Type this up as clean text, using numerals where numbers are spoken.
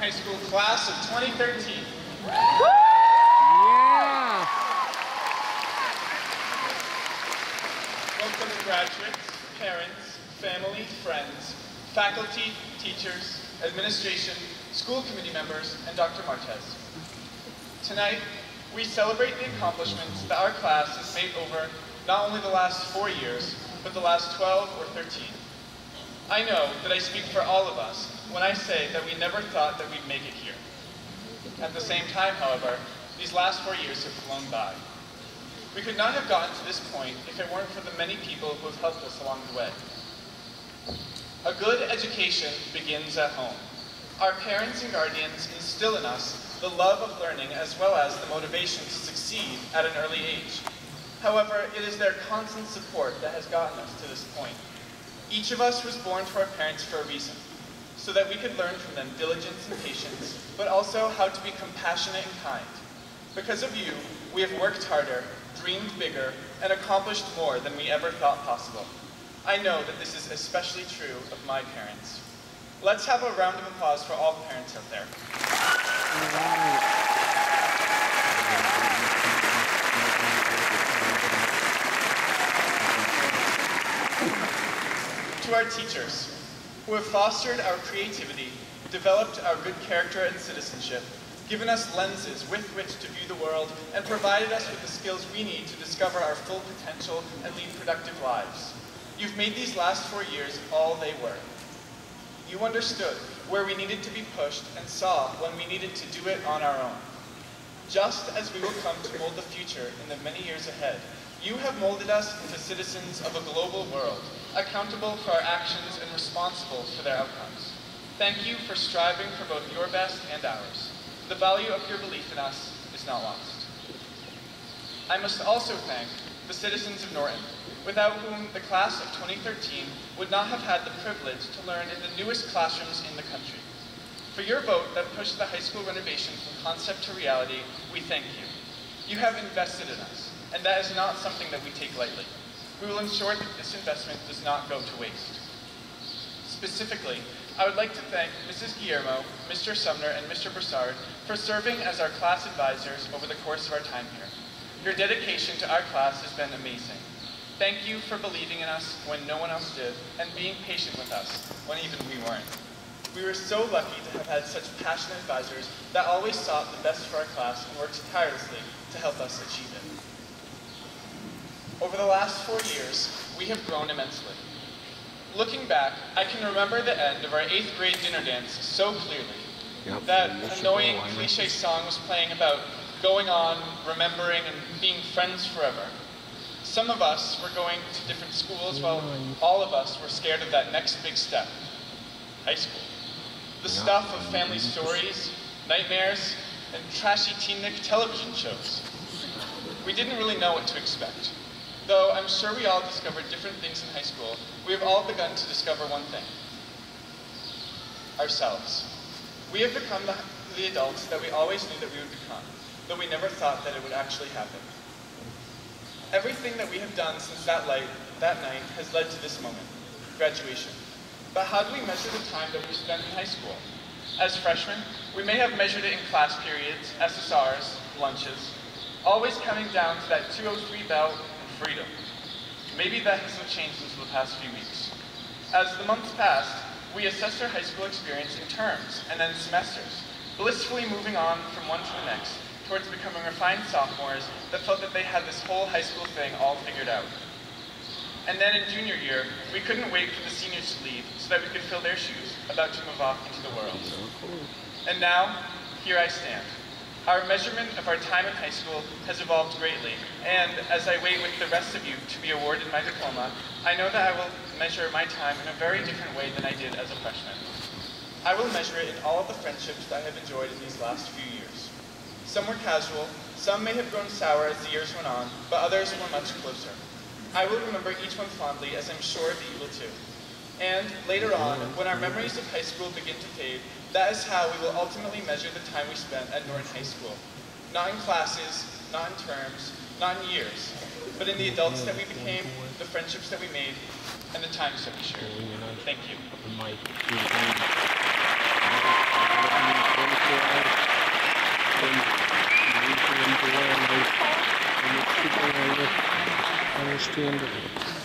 High School class of 2013. Yeah! Welcome graduates, parents, family, friends, faculty, teachers, administration, school committee members, and Dr. Martez. Tonight, we celebrate the accomplishments that our class has made over not only the last 4 years, but the last 12 or 13. I know that I speak for all of us when I say that we never thought that we'd make it here. At the same time, however, these last 4 years have flown by. We could not have gotten to this point if it weren't for the many people who have helped us along the way. A good education begins at home. Our parents and guardians instill in us the love of learning as well as the motivation to succeed at an early age. However, it is their constant support that has gotten us to this point. Each of us was born to our parents for a reason, so that we could learn from them diligence and patience, but also how to be compassionate and kind. Because of you, we have worked harder, dreamed bigger, and accomplished more than we ever thought possible. I know that this is especially true of my parents. Let's have a round of applause for all the parents out there. To our teachers, who have fostered our creativity, developed our good character and citizenship, given us lenses with which to view the world, and provided us with the skills we need to discover our full potential and lead productive lives. You've made these last 4 years all they were. You understood where we needed to be pushed and saw when we needed to do it on our own. Just as we will come to mold the future in the many years ahead, you have molded us into citizens of a global world, accountable for our actions and responsible for their outcomes. Thank you for striving for both your best and ours. The value of your belief in us is not lost. I must also thank the citizens of Norton, without whom the class of 2013 would not have had the privilege to learn in the newest classrooms in the country. For your vote that pushed the high school renovation from concept to reality, we thank you. You have invested in us, and that is not something that we take lightly. We will ensure that this investment does not go to waste. Specifically, I would like to thank Mrs. Guillermo, Mr. Sumner, and Mr. Broussard for serving as our class advisors over the course of our time here. Your dedication to our class has been amazing. Thank you for believing in us when no one else did, and being patient with us when even we weren't. We were so lucky to have had such passionate advisors that always sought the best for our class and worked tirelessly to help us achieve it. Over the last 4 years, we have grown immensely. Looking back, I can remember the end of our 8th grade dinner dance so clearly. That annoying cliche song was playing about going on, remembering, and being friends forever. Some of us were going to different schools, while all of us were scared of that next big step, high school. The stuff of family stories, nightmares, and trashy teen Nick television shows. We didn't really know what to expect. Though I'm sure we all discovered different things in high school, we have all begun to discover one thing: ourselves. We have become the adults that we always knew that we would become, though we never thought that it would actually happen. Everything that we have done since that night has led to this moment, graduation. But how do we measure the time that we spent in high school? As freshmen, we may have measured it in class periods, SSRs, lunches, always counting down to that 2:03 bell and freedom. Maybe that hasn't changed until the past few weeks. As the months passed, we assessed our high school experience in terms and then semesters, blissfully moving on from one to the next, towards becoming refined sophomores that felt that they had this whole high school thing all figured out. And then in junior year, we couldn't wait for the seniors to leave so that we could fill their shoes, about to move off into the world. And now, here I stand. Our measurement of our time in high school has evolved greatly, and as I wait with the rest of you to be awarded my diploma, I know that I will measure my time in a very different way than I did as a freshman. I will measure it in all of the friendships that I have enjoyed in these last few years. Some were casual, some may have grown sour as the years went on, but others were much closer. I will remember each one fondly, as I'm sure that you will too. And later on, when our memories of high school begin to fade, that is how we will ultimately measure the time we spent at Norton High School. Not in classes, not in terms, not in years, but in the adults that we became, the friendships that we made, and the times that we shared. Thank you. people understand it.